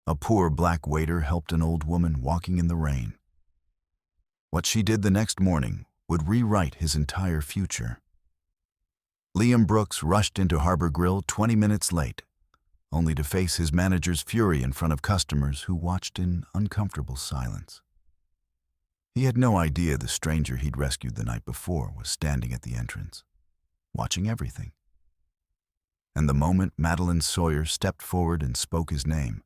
A poor black waiter helped an old woman walking in the rain. What she did the next morning would rewrite his entire future. Liam Brooks rushed into Harbor Grille 20 minutes late, only to face his manager's fury in front of customers who watched in uncomfortable silence. He had no idea the stranger he'd rescued the night before was standing at the entrance, watching everything. And the moment Madilyn Sawyer stepped forward and spoke his name,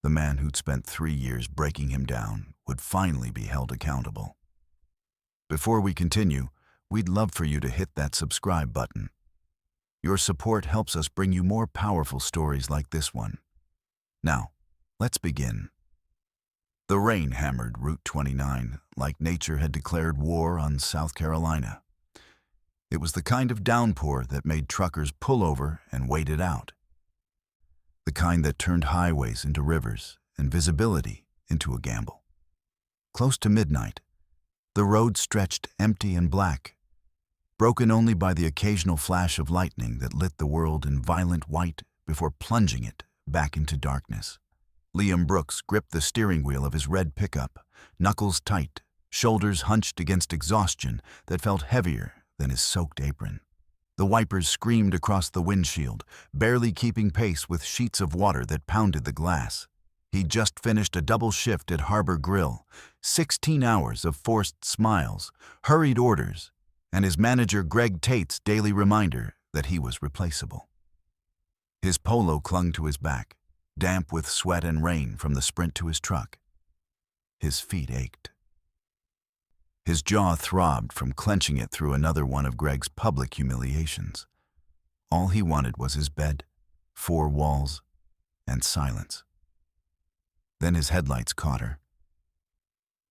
the man who'd spent 3 years breaking him down would finally be held accountable. Before we continue, we'd love for you to hit that subscribe button. Your support helps us bring you more powerful stories like this one. Now, let's begin. The rain hammered Route 29 like nature had declared war on South Carolina. It was the kind of downpour that made truckers pull over and wait it out. The kind that turned highways into rivers and visibility into a gamble. Close to midnight, the road stretched empty and black, broken only by the occasional flash of lightning that lit the world in violent white before plunging it back into darkness. Liam Brooks gripped the steering wheel of his red pickup, knuckles tight, shoulders hunched against exhaustion that felt heavier than his soaked apron. The wipers screamed across the windshield, barely keeping pace with sheets of water that pounded the glass. He'd just finished a double shift at Harbor Grille, 16 hours of forced smiles, hurried orders, and his manager Greg Tate's daily reminder that he was replaceable. His polo clung to his back, damp with sweat and rain from the sprint to his truck. His feet ached. His jaw throbbed from clenching it through another one of Greg's public humiliations. All he wanted was his bed, 4 walls, and silence. Then his headlights caught her.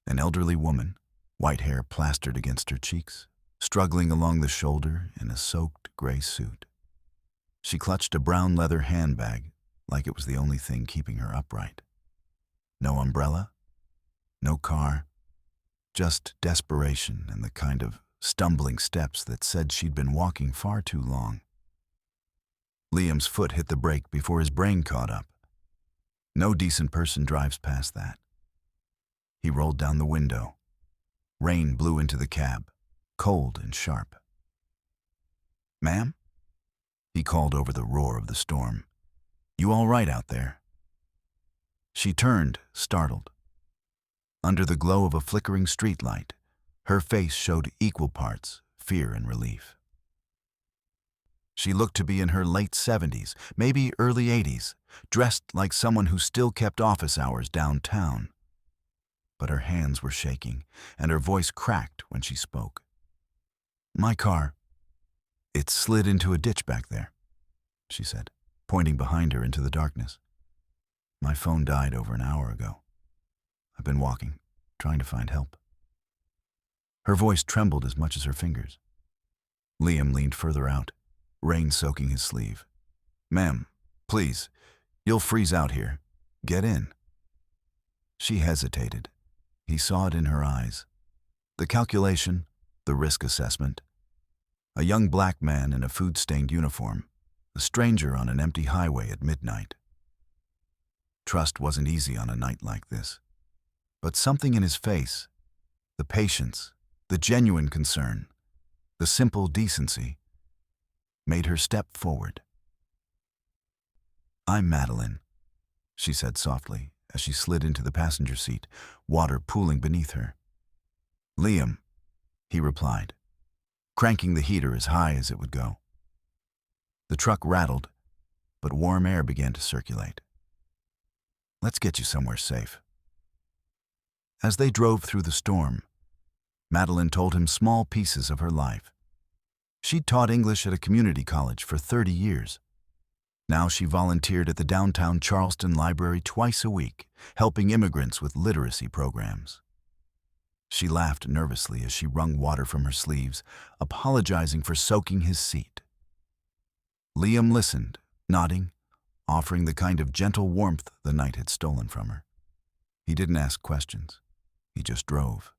An elderly woman, white hair plastered against her cheeks, struggling along the shoulder in a soaked gray suit. She clutched a brown leather handbag like it was the only thing keeping her upright. No umbrella, no car, just desperation and the kind of stumbling steps that said she'd been walking far too long. Liam's foot hit the brake before his brain caught up. No decent person drives past that. He rolled down the window. Rain blew into the cab, cold and sharp. "Ma'am?" he called over the roar of the storm. "You all right out there?" She turned, startled. Under the glow of a flickering streetlight, her face showed equal parts fear and relief. She looked to be in her late 70s, maybe early 80s, dressed like someone who still kept office hours downtown. But her hands were shaking, and her voice cracked when she spoke. "My car, it slid into a ditch back there," she said, pointing behind her into the darkness. "My phone died over an hour ago. I've been walking, trying to find help." Her voice trembled as much as her fingers. Liam leaned further out, rain soaking his sleeve. "Ma'am, please, you'll freeze out here. Get in." She hesitated. He saw it in her eyes. The calculation, the risk assessment. A young black man in a food-stained uniform, a stranger on an empty highway at midnight. Trust wasn't easy on a night like this. But something in his face, the patience, the genuine concern, the simple decency, made her step forward. "I'm Madilyn," she said softly as she slid into the passenger seat, water pooling beneath her. "Liam," he replied, cranking the heater as high as it would go. The truck rattled, but warm air began to circulate. "Let's get you somewhere safe." As they drove through the storm, Madilyn told him small pieces of her life. She'd taught English at a community college for 30 years. Now she volunteered at the downtown Charleston Library twice a week, helping immigrants with literacy programs. She laughed nervously as she wrung water from her sleeves, apologizing for soaking his seat. Liam listened, nodding, offering the kind of gentle warmth the night had stolen from her. He didn't ask questions. He just drove,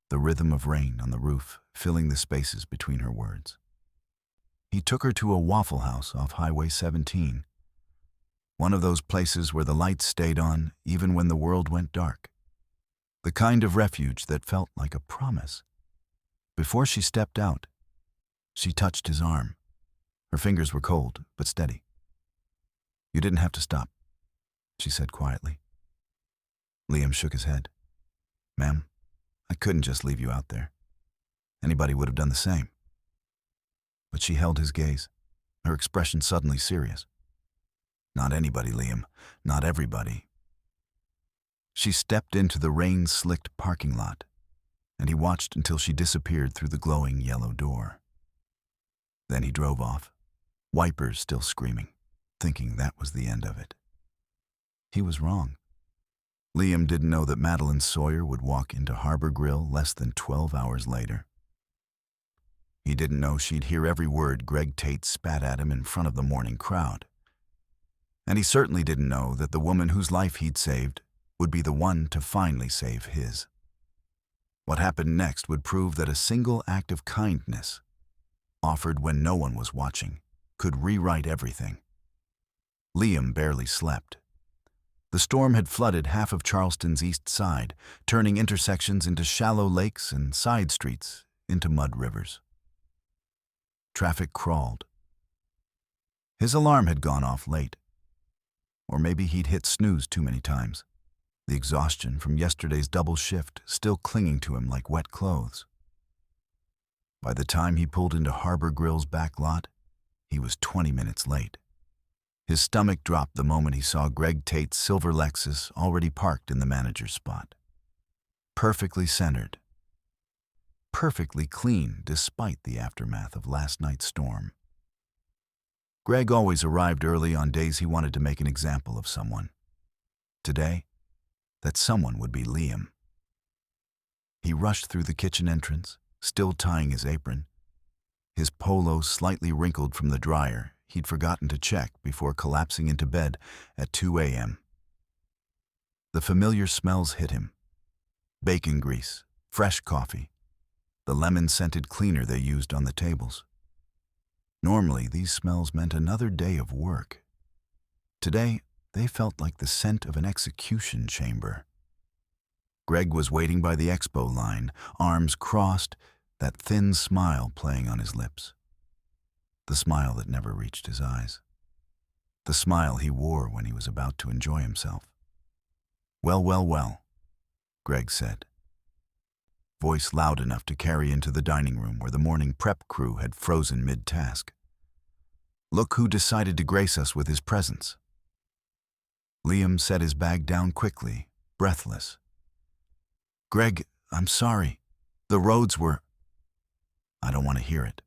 the rhythm of rain on the roof filling the spaces between her words. He took her to a Waffle House off Highway 17. One of those places where the lights stayed on even when the world went dark. The kind of refuge that felt like a promise. Before she stepped out, she touched his arm. Her fingers were cold, but steady. "You didn't have to stop," she said quietly. Liam shook his head. "Ma'am, I couldn't just leave you out there. Anybody would have done the same." But she held his gaze, her expression suddenly serious. "Not anybody, Liam. Not everybody." She stepped into the rain-slicked parking lot, and he watched until she disappeared through the glowing yellow door. Then he drove off, wipers still screaming, thinking that was the end of it. He was wrong. Liam didn't know that Madilyn Sawyer would walk into Harbor Grille less than 12 hours later. He didn't know she'd hear every word Greg Tate spat at him in front of the morning crowd. And he certainly didn't know that the woman whose life he'd saved would be the one to finally save his. What happened next would prove that a single act of kindness, offered when no one was watching, could rewrite everything. Liam barely slept. The storm had flooded half of Charleston's east side, turning intersections into shallow lakes and side streets into mud rivers. Traffic crawled. His alarm had gone off late. Or maybe he'd hit snooze too many times, the exhaustion from yesterday's double shift still clinging to him like wet clothes. By the time he pulled into Harbor Grille's back lot, he was 20 minutes late. His stomach dropped the moment he saw Greg Tate's silver Lexus already parked in the manager's spot. Perfectly centered. Perfectly clean despite the aftermath of last night's storm. Greg always arrived early on days he wanted to make an example of someone. Today, that someone would be Liam. He rushed through the kitchen entrance, still tying his apron. His polo slightly wrinkled from the dryer he'd forgotten to check before collapsing into bed at 2 a.m. The familiar smells hit him. Bacon grease, fresh coffee, the lemon-scented cleaner they used on the tables. Normally, these smells meant another day of work. Today, they felt like the scent of an execution chamber. Greg was waiting by the expo line, arms crossed, that thin smile playing on his lips. The smile that never reached his eyes. The smile he wore when he was about to enjoy himself. "Well, well, well," Greg said. Voice loud enough to carry into the dining room where the morning prep crew had frozen mid-task. "Look who decided to grace us with his presence." Liam set his bag down quickly, breathless. "Greg, I'm sorry. The roads were—" "I don't want to hear it."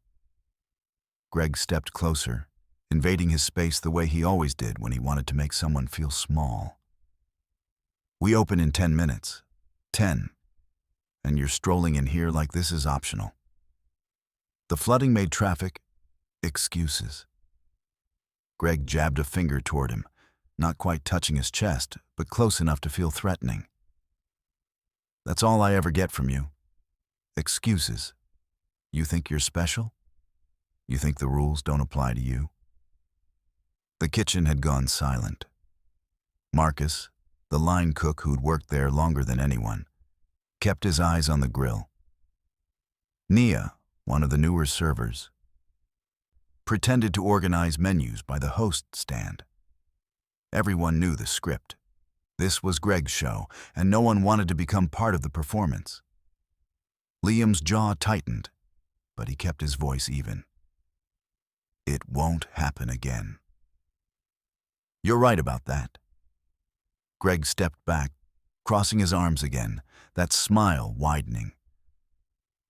Greg stepped closer, invading his space the way he always did when he wanted to make someone feel small. "We open in 10 minutes. 10. And you're strolling in here like this is optional." The flooding made traffic excuses. Greg jabbed a finger toward him, not quite touching his chest, but close enough to feel threatening. "That's all I ever get from you. Excuses. You think you're special? You think the rules don't apply to you?" The kitchen had gone silent. Marcus, the line cook who'd worked there longer than anyone, kept his eyes on the grill. Nia, one of the newer servers, pretended to organize menus by the host stand. Everyone knew the script. This was Greg's show, and no one wanted to become part of the performance. Liam's jaw tightened, but he kept his voice even. "It won't happen again." "You're right about that." Greg stepped back, crossing his arms again, that smile widening.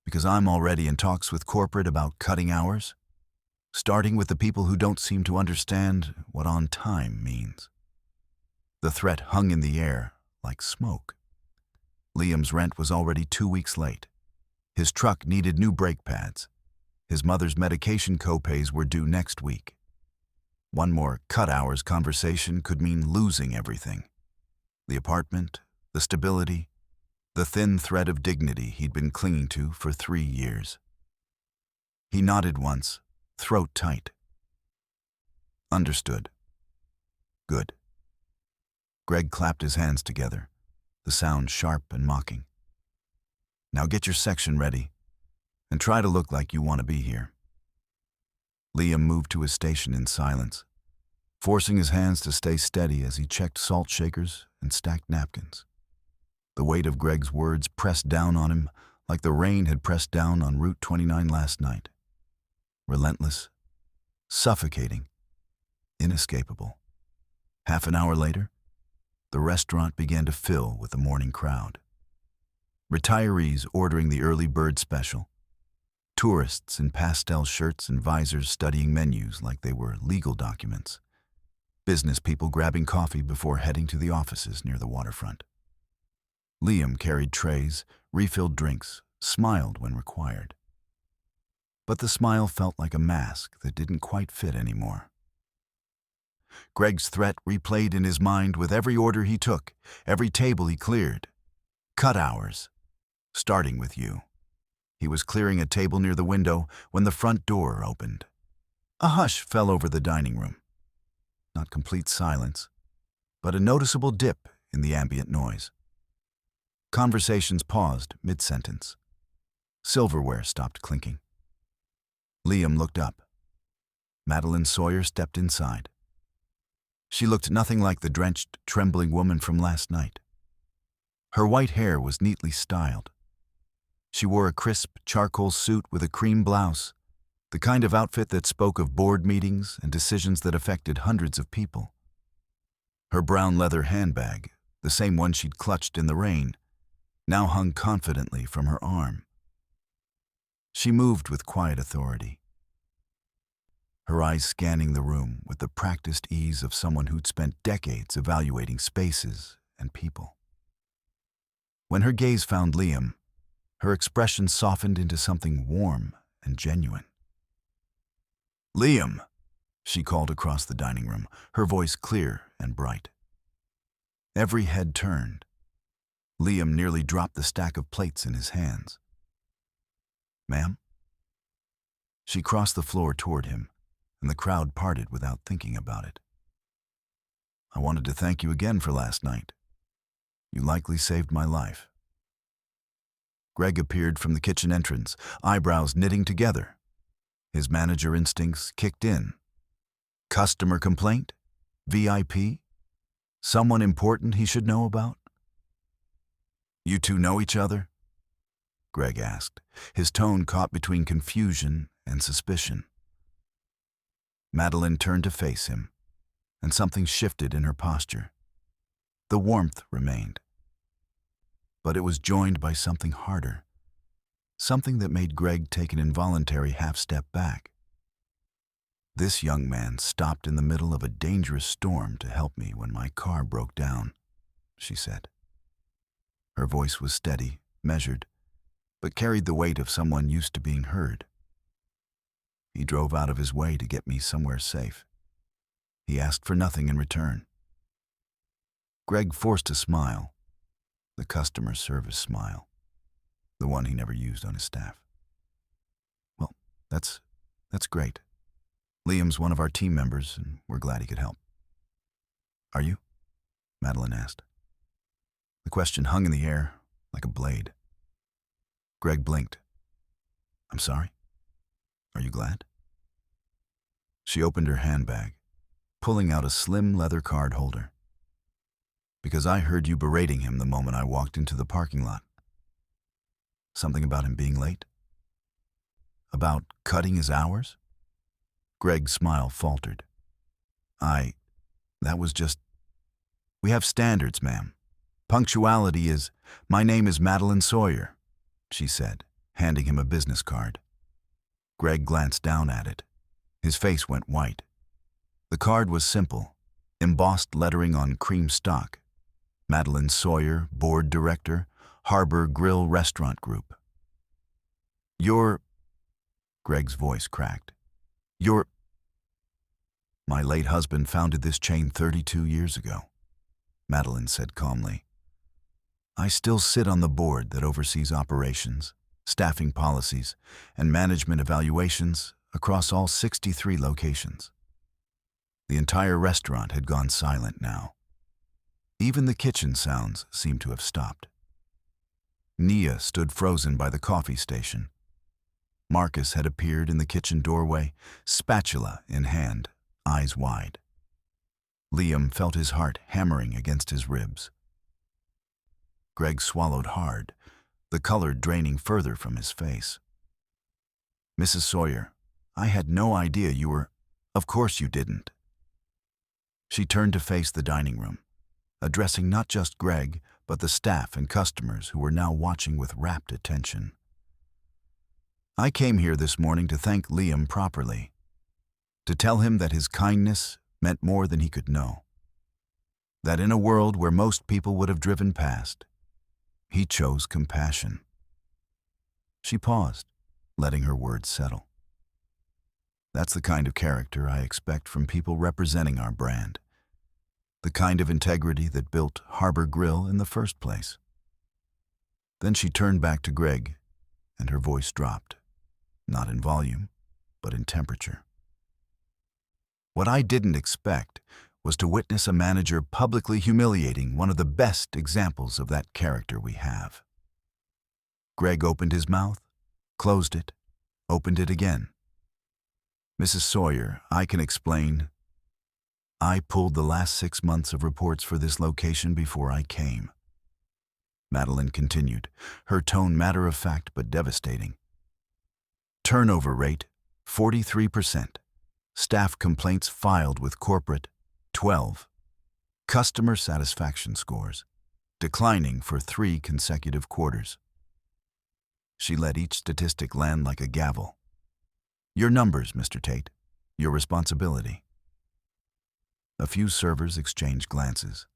"Because I'm already in talks with corporate about cutting hours, starting with the people who don't seem to understand what on time means." The threat hung in the air like smoke. Liam's rent was already 2 weeks late. His truck needed new brake pads. His mother's medication co-pays were due next week. One more cut hours conversation could mean losing everything. The apartment, the stability, the thin thread of dignity he'd been clinging to for 3 years. He nodded once, throat tight. "Understood. Good." Greg clapped his hands together, the sound sharp and mocking. Now get your section ready, and try to look like you want to be here. Liam moved to his station in silence, forcing his hands to stay steady as he checked salt shakers and stacked napkins. The weight of Greg's words pressed down on him like the rain had pressed down on Route 29 last night. Relentless, suffocating, inescapable. Half an hour later, the restaurant began to fill with the morning crowd. Retirees ordering the early bird special. Tourists in pastel shirts and visors studying menus like they were legal documents. Business people grabbing coffee before heading to the offices near the waterfront. Liam carried trays, refilled drinks, smiled when required. But the smile felt like a mask that didn't quite fit anymore. Greg's threat replayed in his mind with every order he took, every table he cleared. Cut hours, starting with you. He was clearing a table near the window when the front door opened. A hush fell over the dining room. Not complete silence, but a noticeable dip in the ambient noise. Conversations paused mid-sentence. Silverware stopped clinking. Liam looked up. Madilyn Sawyer stepped inside. She looked nothing like the drenched, trembling woman from last night. Her white hair was neatly styled. She wore a crisp, charcoal suit with a cream blouse, the kind of outfit that spoke of board meetings and decisions that affected hundreds of people. Her brown leather handbag, the same one she'd clutched in the rain, now hung confidently from her arm. She moved with quiet authority, her eyes scanning the room with the practiced ease of someone who'd spent decades evaluating spaces and people. When her gaze found Liam, her expression softened into something warm and genuine. "Liam," she called across the dining room, her voice clear and bright. Every head turned. Liam nearly dropped the stack of plates in his hands. "Ma'am?" She crossed the floor toward him, and the crowd parted without thinking about it. "I wanted to thank you again for last night. You likely saved my life." Greg appeared from the kitchen entrance, eyebrows knitting together. His manager instincts kicked in. Customer complaint? VIP? Someone important he should know about? "You two know each other?" Greg asked, his tone caught between confusion and suspicion. Madilyn turned to face him, and something shifted in her posture. The warmth remained, but it was joined by something harder, something that made Greg take an involuntary half-step back. "This young man stopped in the middle of a dangerous storm to help me when my car broke down," she said. Her voice was steady, measured, but carried the weight of someone used to being heard. "He drove out of his way to get me somewhere safe. He asked for nothing in return." Greg forced a smile, the customer service smile, the one he never used on his staff. "Well, that's great. Liam's one of our team members, and we're glad he could help." "Are you?" Madilyn asked. The question hung in the air like a blade. Greg blinked. "I'm sorry? Are you glad?" She opened her handbag, pulling out a slim leather card holder. "Because I heard you berating him the moment I walked into the parking lot. Something about him being late? About cutting his hours?" Greg's smile faltered. That was just... We have standards, ma'am. Punctuality is... My name is Madilyn Sawyer," she said, handing him a business card. Greg glanced down at it. His face went white. The card was simple, embossed lettering on cream stock. Madilyn Sawyer, Board Director, Harbor Grille Restaurant Group. "You're..." Greg's voice cracked. "You're..." "My late husband founded this chain 32 years ago," Madilyn said calmly. "I still sit on the board that oversees operations, staffing policies, and management evaluations across all 63 locations." The entire restaurant had gone silent now. Even the kitchen sounds seemed to have stopped. Nia stood frozen by the coffee station. Marcus had appeared in the kitchen doorway, spatula in hand, eyes wide. Liam felt his heart hammering against his ribs. Greg swallowed hard, the color draining further from his face. "Mrs. Sawyer, I had no idea you were—" "Of course you didn't." She turned to face the dining room, addressing not just Greg, but the staff and customers who were now watching with rapt attention. "I came here this morning to thank Liam properly, to tell him that his kindness meant more than he could know. That in a world where most people would have driven past, he chose compassion." She paused, letting her words settle. "That's the kind of character I expect from people representing our brand. The kind of integrity that built Harbor Grille in the first place." Then she turned back to Greg, and her voice dropped, not in volume, but in temperature. "What I didn't expect was to witness a manager publicly humiliating one of the best examples of that character we have." Greg opened his mouth, closed it, opened it again. "Mrs. Sawyer, I can explain. I pulled the last 6 months of reports for this location before I came." Madilyn continued, her tone matter-of-fact but devastating. "Turnover rate, 43%. Staff complaints filed with corporate, 12. Customer satisfaction scores, declining for 3 consecutive quarters." She let each statistic land like a gavel. "Your numbers, Mr. Tate. Your responsibility." A few servers exchanged glances.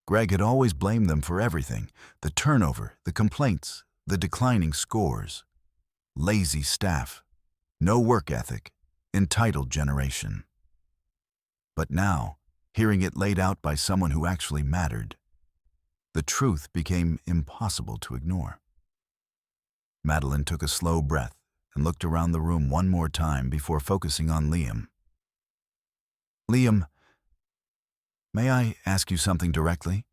Greg had always blamed them for everything: the turnover, the complaints, the declining scores. Lazy staff, no work ethic, entitled generation. But now, hearing it laid out by someone who actually mattered, the truth became impossible to ignore. Madilyn took a slow breath and looked around the room one more time before focusing on Liam. "Liam, may I ask you something directly?"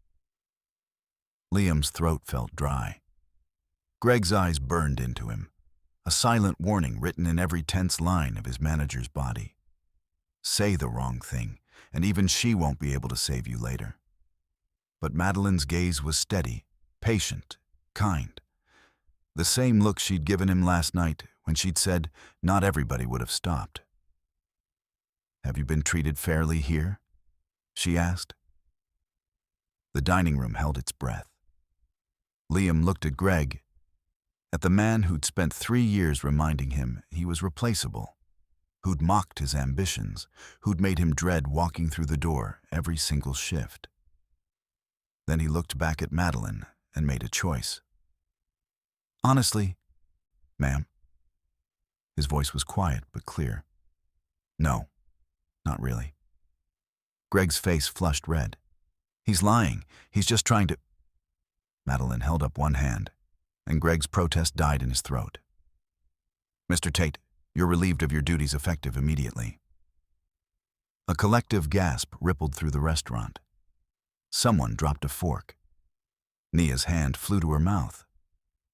Liam's throat felt dry. Greg's eyes burned into him, a silent warning written in every tense line of his manager's body. Say the wrong thing, and even she won't be able to save you later. But Madilyn's gaze was steady, patient, kind. The same look she'd given him last night when she'd said not everybody would have stopped. "Have you been treated fairly here?" she asked. The dining room held its breath. Liam looked at Greg, at the man who'd spent 3 years reminding him he was replaceable, who'd mocked his ambitions, who'd made him dread walking through the door every single shift. Then he looked back at Madilyn and made a choice. "Honestly, ma'am." His voice was quiet but clear. "No, not really." Greg's face flushed red. "He's lying. He's just trying to—" Madilyn held up one hand, and Greg's protest died in his throat. "Mr. Tate, you're relieved of your duties effective immediately." A collective gasp rippled through the restaurant. Someone dropped a fork. Nia's hand flew to her mouth.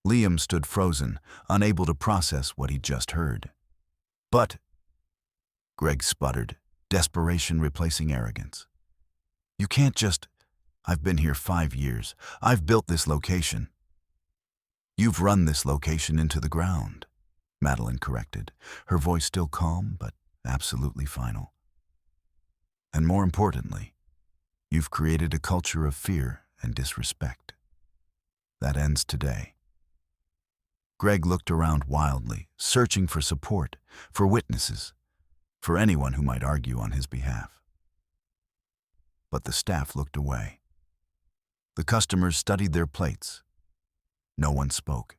Liam stood frozen, unable to process what he'd just heard. "But—" Greg sputtered, desperation replacing arrogance. "You can't just— I've been here 5 years. I've built this location." "You've run this location into the ground," Madilyn corrected, her voice still calm but absolutely final. "And more importantly, you've created a culture of fear and disrespect. That ends today." Greg looked around wildly, searching for support, for witnesses, for anyone who might argue on his behalf. But the staff looked away. The customers studied their plates. No one spoke.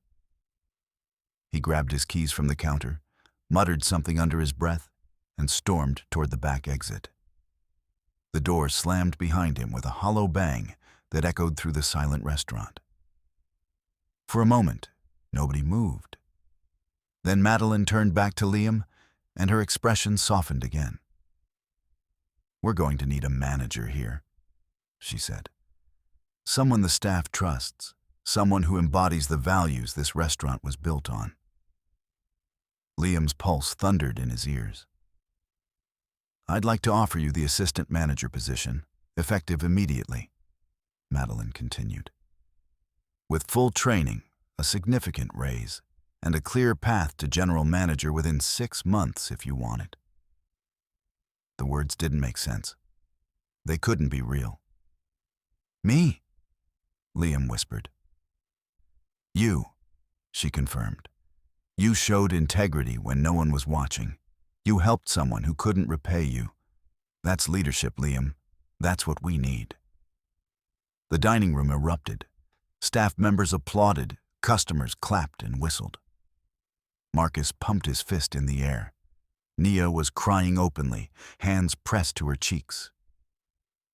He grabbed his keys from the counter, muttered something under his breath, and stormed toward the back exit. The door slammed behind him with a hollow bang that echoed through the silent restaurant. For a moment, nobody moved. Then Madilyn turned back to Liam, and her expression softened again. "We're going to need a manager here," she said. Someone the staff trusts, someone who embodies the values this restaurant was built on. Liam's pulse thundered in his ears. "I'd like to offer you the assistant manager position, effective immediately," Madilyn continued. "With full training, a significant raise, and a clear path to general manager within 6 months if you want it." The words didn't make sense. They couldn't be real. "Me?" Liam whispered. "You," she confirmed. "You showed integrity when no one was watching. You helped someone who couldn't repay you. That's leadership, Liam. That's what we need." The dining room erupted. Staff members applauded, customers clapped and whistled. Marcus pumped his fist in the air. Nia was crying openly, hands pressed to her cheeks.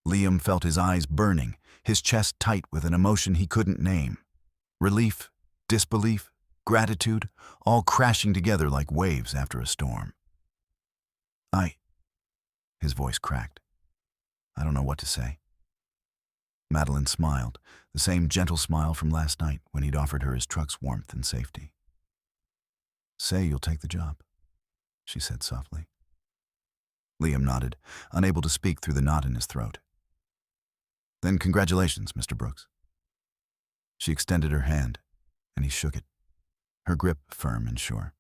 Liam felt his eyes burning, his chest tight with an emotion he couldn't name. Relief, disbelief, gratitude, all crashing together like waves after a storm. His voice cracked. "I don't know what to say." Madilyn smiled, the same gentle smile from last night when he'd offered her his truck's warmth and safety. "Say you'll take the job," she said softly. Liam nodded, unable to speak through the knot in his throat. "Then congratulations, Mr. Brooks." She extended her hand, and he shook it, her grip firm and sure.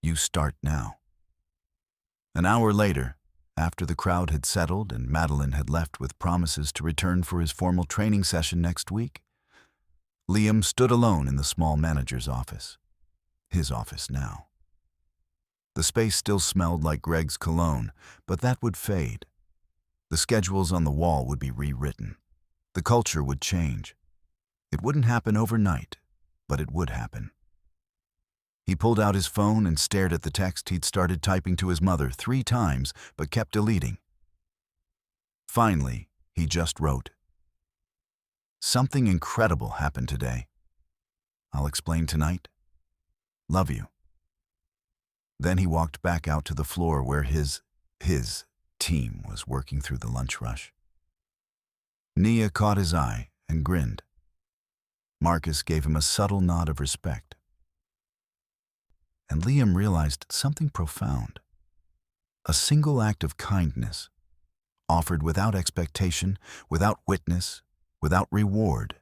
"You start now." An hour later, after the crowd had settled and Madilyn had left with promises to return for his formal training session next week, Liam stood alone in the small manager's office. His office now. The space still smelled like Greg's cologne, but that would fade. The schedules on the wall would be rewritten. The culture would change. It wouldn't happen overnight, but it would happen. He pulled out his phone and stared at the text he'd started typing to his mother 3 times, but kept deleting. Finally, he just wrote, "Something incredible happened today. I'll explain tonight. Love you." Then he walked back out to the floor where his team was working through the lunch rush. Nia caught his eye and grinned. Marcus gave him a subtle nod of respect. And Liam realized something profound. A single act of kindness, offered without expectation, without witness, without reward,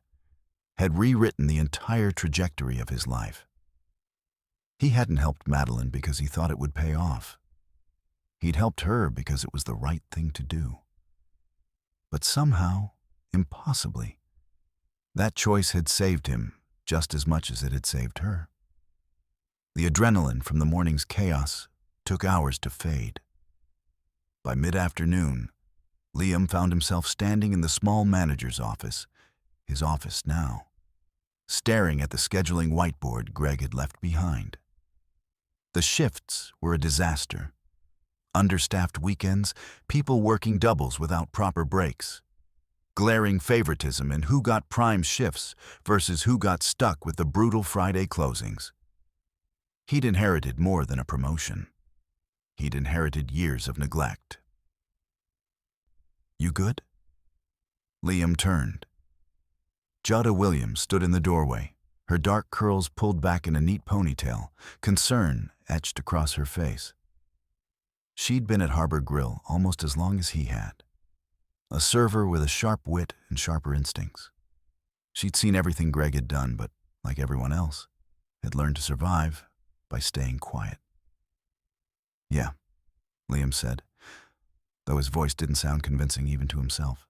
had rewritten the entire trajectory of his life. He hadn't helped Madilyn because he thought it would pay off. He'd helped her because it was the right thing to do. But somehow, impossibly, that choice had saved him just as much as it had saved her. The adrenaline from the morning's chaos took hours to fade. By mid-afternoon, Liam found himself standing in the small manager's office, his office now, staring at the scheduling whiteboard Greg had left behind. The shifts were a disaster. Understaffed weekends, people working doubles without proper breaks. Glaring favoritism in who got prime shifts versus who got stuck with the brutal Friday closings. He'd inherited more than a promotion. He'd inherited years of neglect. "You good?" Liam turned. Jada Williams stood in the doorway, her dark curls pulled back in a neat ponytail, concern etched across her face. She'd been at Harbor Grille almost as long as he had. A server with a sharp wit and sharper instincts. She'd seen everything Greg had done, but, like everyone else, had learned to survive by staying quiet. "Yeah," Liam said, though his voice didn't sound convincing even to himself.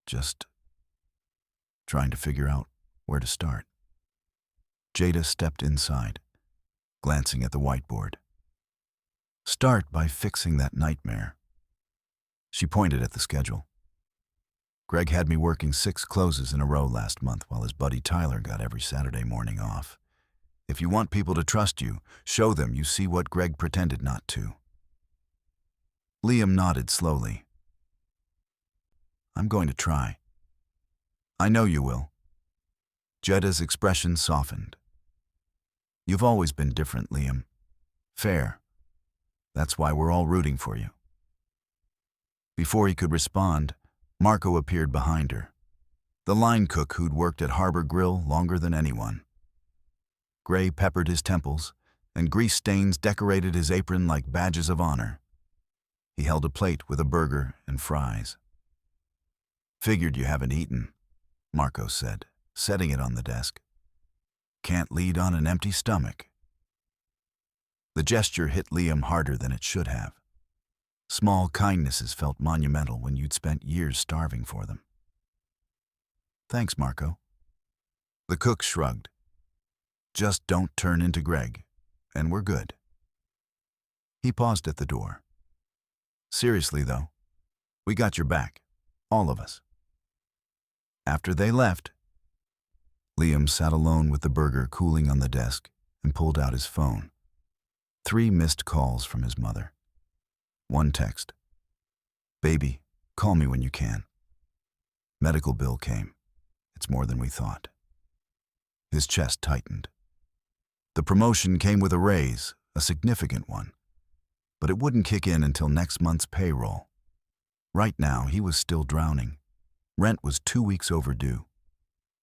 "Just trying to figure out where to start." Jada stepped inside, glancing at the whiteboard. "Start by fixing that nightmare." She pointed at the schedule. "Greg had me working 6 closes in a row last month while his buddy Tyler got every Saturday morning off. If you want people to trust you, show them you see what Greg pretended not to." Liam nodded slowly. "I'm going to try." "I know you will." Jeda's expression softened. "You've always been different, Liam. Fair. That's why we're all rooting for you." Before he could respond, Marco appeared behind her, the line cook who'd worked at Harbor Grille longer than anyone. Gray peppered his temples, and grease stains decorated his apron like badges of honor. He held a plate with a burger and fries. "Figured you haven't eaten," Marco said, setting it on the desk. "Can't lead on an empty stomach." The gesture hit Liam harder than it should have. Small kindnesses felt monumental when you'd spent years starving for them. "Thanks, Marco." The cook shrugged. "Just don't turn into Greg, and we're good." He paused at the door. "Seriously, though, we got your back, all of us." After they left, Liam sat alone with the burger cooling on the desk and pulled out his phone. 3 missed calls from his mother. 1 text. "Baby, call me when you can. Medical bill came. It's more than we thought." His chest tightened. The promotion came with a raise, a significant one, but it wouldn't kick in until next month's payroll. Right now, he was still drowning. Rent was 2 weeks overdue.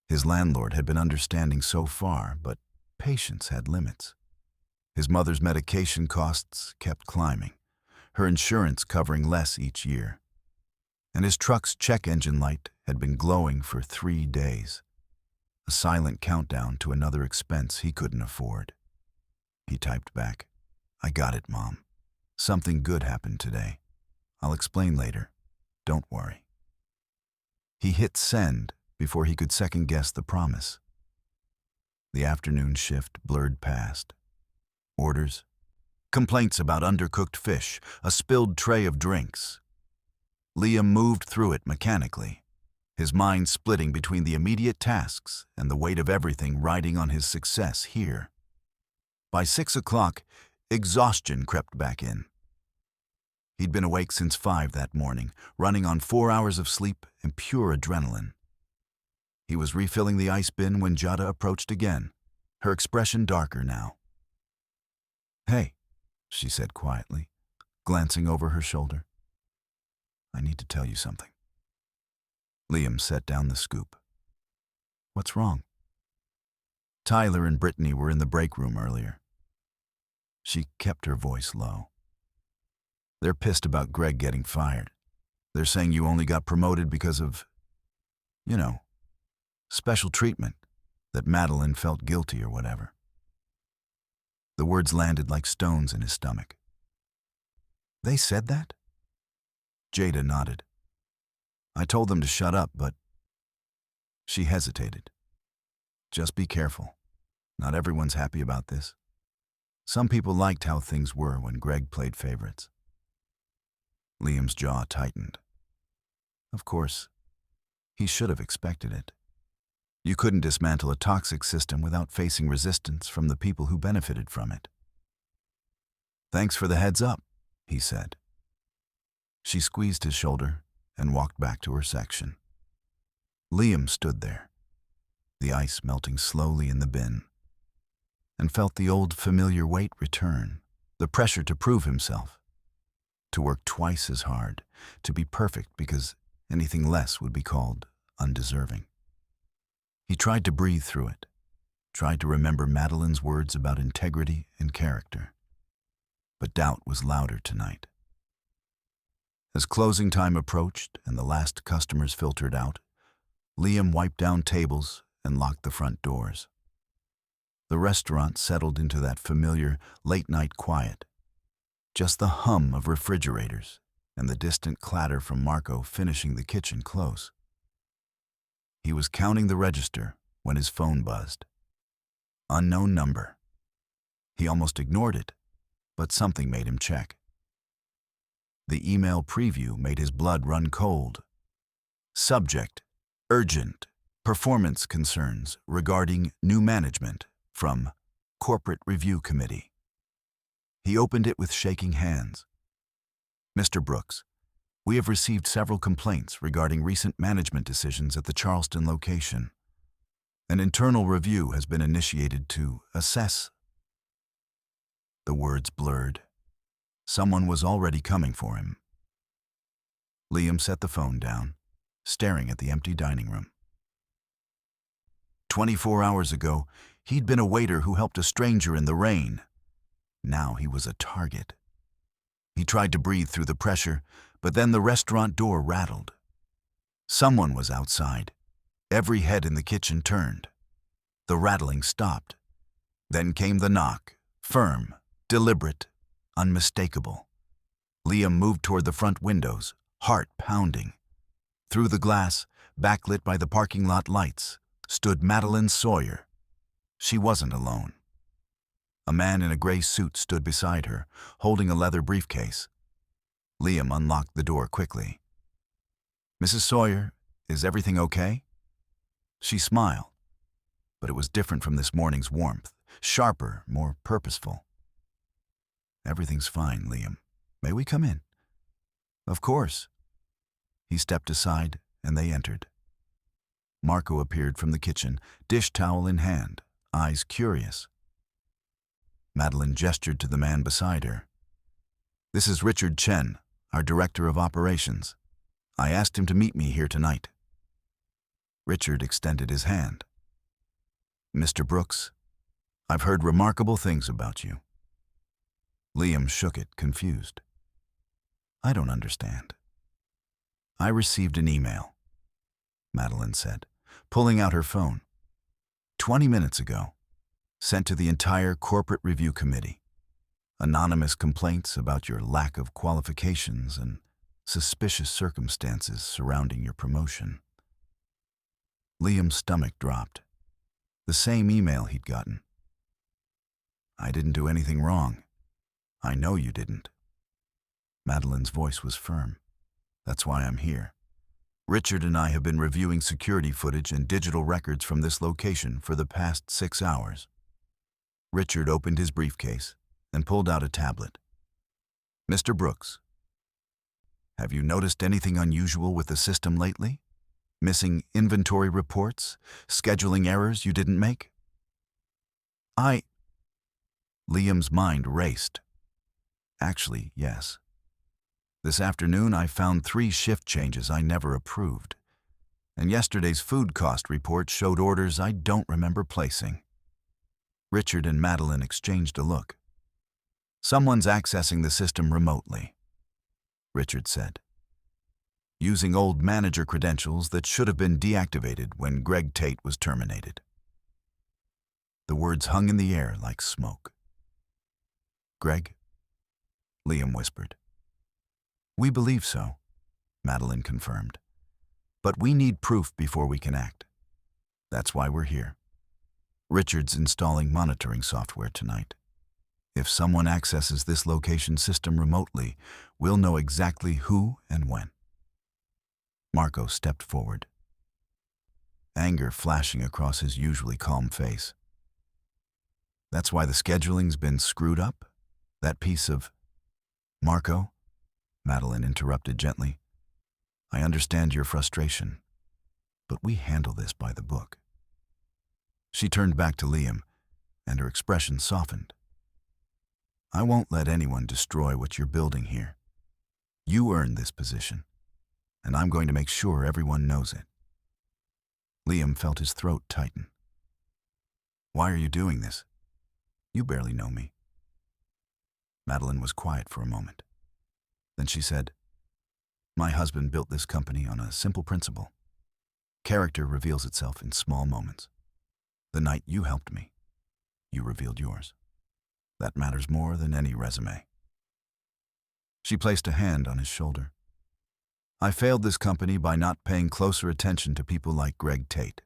His landlord had been understanding so far, but patience had limits. His mother's medication costs kept climbing, her insurance covering less each year. And his truck's check engine light had been glowing for 3 days, a silent countdown to another expense he couldn't afford. He typed back, "I got it, Mom. Something good happened today. I'll explain later. Don't worry." He hit send before he could second-guess the promise. The afternoon shift blurred past. Orders, complaints about undercooked fish, a spilled tray of drinks. Liam moved through it mechanically, his mind splitting between the immediate tasks and the weight of everything riding on his success here. By 6 o'clock, exhaustion crept back in. He'd been awake since 5 that morning, running on 4 hours of sleep and pure adrenaline. He was refilling the ice bin when Jada approached again, her expression darker now. "Hey," she said quietly, glancing over her shoulder. "I need to tell you something." Liam set down the scoop. "What's wrong?" Tyler and Brittany were in the break room earlier. She kept her voice low. "They're pissed about Greg getting fired. They're saying you only got promoted because of, special treatment, that Madilyn felt guilty or whatever." The words landed like stones in his stomach. "They said that?" Jada nodded. "I told them to shut up, but..." She hesitated. "Just be careful. Not everyone's happy about this. Some people liked how things were when Greg played favorites." Liam's jaw tightened. Of course, he should have expected it. You couldn't dismantle a toxic system without facing resistance from the people who benefited from it. "Thanks for the heads up," he said. She squeezed his shoulder and walked back to her section. Liam stood there, the ice melting slowly in the bin, and felt the old familiar weight return, the pressure to prove himself, to work twice as hard, to be perfect because anything less would be called undeserving. He tried to breathe through it, tried to remember Madilyn's words about integrity and character. But doubt was louder tonight. As closing time approached and the last customers filtered out, Liam wiped down tables and locked the front doors. The restaurant settled into that familiar late-night quiet, just the hum of refrigerators and the distant clatter from Marco finishing the kitchen close. He was counting the register when his phone buzzed. Unknown number. He almost ignored it, but something made him check. The email preview made his blood run cold. Subject: urgent. Performance concerns regarding new management from Corporate Review Committee. He opened it with shaking hands. "Mr. Brooks, we have received several complaints regarding recent management decisions at the Charleston location. An internal review has been initiated to assess." The words blurred. Someone was already coming for him. Liam set the phone down, staring at the empty dining room. 24 hours ago, he'd been a waiter who helped a stranger in the rain. Now he was a target. He tried to breathe through the pressure, but then the restaurant door rattled. Someone was outside. Every head in the kitchen turned. The rattling stopped. Then came the knock, firm, deliberate, unmistakable. Liam moved toward the front windows, heart pounding. Through the glass, backlit by the parking lot lights, stood Madilyn Sawyer. She wasn't alone. A man in a gray suit stood beside her, holding a leather briefcase. Liam unlocked the door quickly. "Mrs. Sawyer, is everything okay?" She smiled, but it was different from this morning's warmth, sharper, more purposeful. "Everything's fine, Liam. May we come in?" "Of course." He stepped aside, and they entered. Marco appeared from the kitchen, dish towel in hand, eyes curious. Madilyn gestured to the man beside her. "This is Richard Chen, our Director of Operations. I asked him to meet me here tonight." Richard extended his hand. "Mr. Brooks, I've heard remarkable things about you." Liam shook it, confused. "I don't understand." "I received an email," Madilyn said, pulling out her phone. 20 minutes ago, sent to the entire Corporate Review Committee. Anonymous complaints about your lack of qualifications and suspicious circumstances surrounding your promotion. Liam's stomach dropped. The same email he'd gotten. "I didn't do anything wrong. I know you didn't." Madilyn's voice was firm. "That's why I'm here. Richard and I have been reviewing security footage and digital records from this location for the past 6 hours. Richard opened his briefcase and pulled out a tablet. "Mr. Brooks, have you noticed anything unusual with the system lately? Missing inventory reports? Scheduling errors you didn't make?" Liam's mind raced. "Actually, yes. This afternoon I found 3 shift changes I never approved. And yesterday's food cost report showed orders I don't remember placing." Richard and Madilyn exchanged a look. "Someone's accessing the system remotely," Richard said. "Using old manager credentials that should have been deactivated when Greg Tate was terminated." The words hung in the air like smoke. "Greg?" Liam whispered. "We believe so," Madilyn confirmed. "But we need proof before we can act. That's why we're here. Richard's installing monitoring software tonight. If someone accesses this location system remotely, we'll know exactly who and when." Marco stepped forward, anger flashing across his usually calm face. "That's why the scheduling's been screwed up? That piece of—" "Marco," Madilyn interrupted gently, "I understand your frustration, but we handle this by the book." She turned back to Liam, and her expression softened. "I won't let anyone destroy what you're building here. You earned this position, and I'm going to make sure everyone knows it." Liam felt his throat tighten. "Why are you doing this? You barely know me." Madilyn was quiet for a moment. Then she said, "My husband built this company on a simple principle. Character reveals itself in small moments. The night you helped me, you revealed yours. That matters more than any resume." She placed a hand on his shoulder. "I failed this company by not paying closer attention to people like Greg Tate.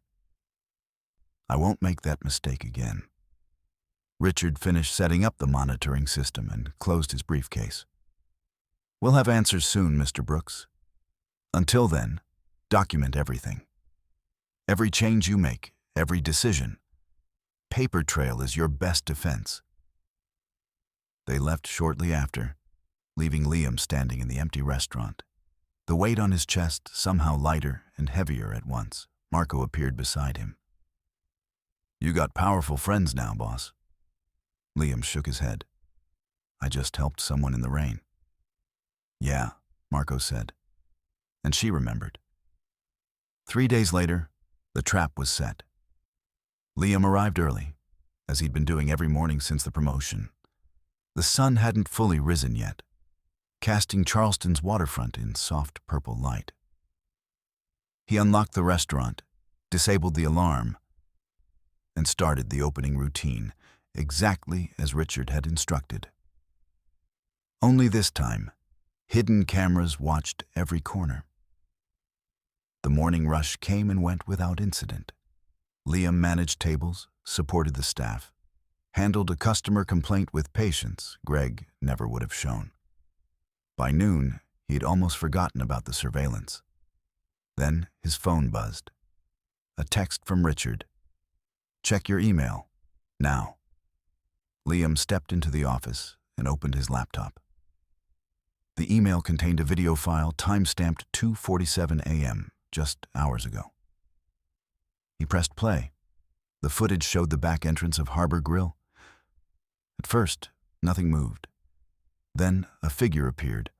I won't make that mistake again." Richard finished setting up the monitoring system and closed his briefcase. "We'll have answers soon, Mr. Brooks. Until then, document everything. Every change you make, every decision. Paper trail is your best defense." They left shortly after, leaving Liam standing in the empty restaurant. The weight on his chest somehow lighter and heavier at once. Marco appeared beside him. "You got powerful friends now, boss." Liam shook his head. "I just helped someone in the rain." "Yeah," Marco said. And she remembered. 3 days later, the trap was set. Liam arrived early, as he'd been doing every morning since the promotion. The sun hadn't fully risen yet, casting Charleston's waterfront in soft purple light. He unlocked the restaurant, disabled the alarm, and started the opening routine, exactly as Richard had instructed. Only this time, hidden cameras watched every corner. The morning rush came and went without incident. Liam managed tables, supported the staff, handled a customer complaint with patience Greg never would have shown. By noon, he'd almost forgotten about the surveillance. Then his phone buzzed. A text from Richard. "Check your email, now." Liam stepped into the office and opened his laptop. The email contained a video file time-stamped 2:47 a.m., just hours ago. He pressed play. The footage showed the back entrance of Harbor Grille. At first, nothing moved. Then a figure appeared,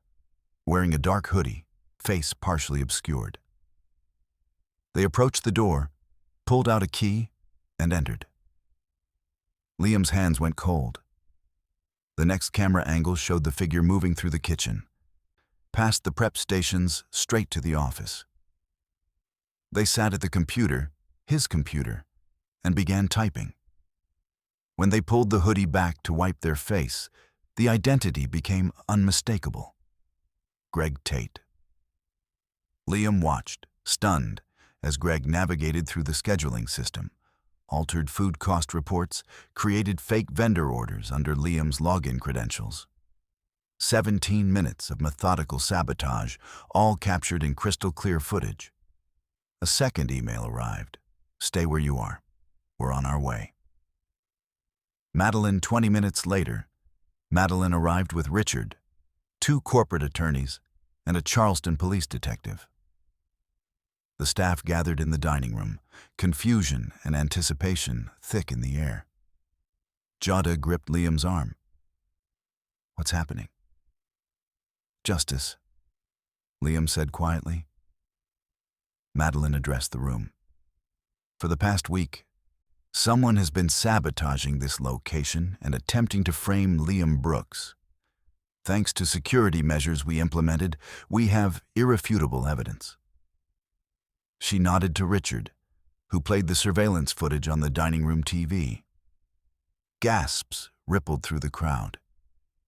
wearing a dark hoodie, face partially obscured. They approached the door, pulled out a key, and entered. Liam's hands went cold. The next camera angle showed the figure moving through the kitchen, past the prep stations, straight to the office. They sat at the computer, his computer, and began typing. When they pulled the hoodie back to wipe their face, the identity became unmistakable. Greg Tate. Liam watched, stunned, as Greg navigated through the scheduling system, altered food cost reports, created fake vendor orders under Liam's login credentials. 17 minutes of methodical sabotage, all captured in crystal-clear footage. A second email arrived. "Stay where you are. We're on our way." Madilyn, 20 minutes later, Madilyn arrived with Richard, 2 corporate attorneys, and a Charleston police detective. The staff gathered in the dining room, confusion and anticipation thick in the air. Jada gripped Liam's arm. "What's happening?" "Justice," Liam said quietly. Madilyn addressed the room. "For the past week, someone has been sabotaging this location and attempting to frame Liam Brooks. Thanks to security measures we implemented, we have irrefutable evidence." She nodded to Richard, who played the surveillance footage on the dining room TV. Gasps rippled through the crowd.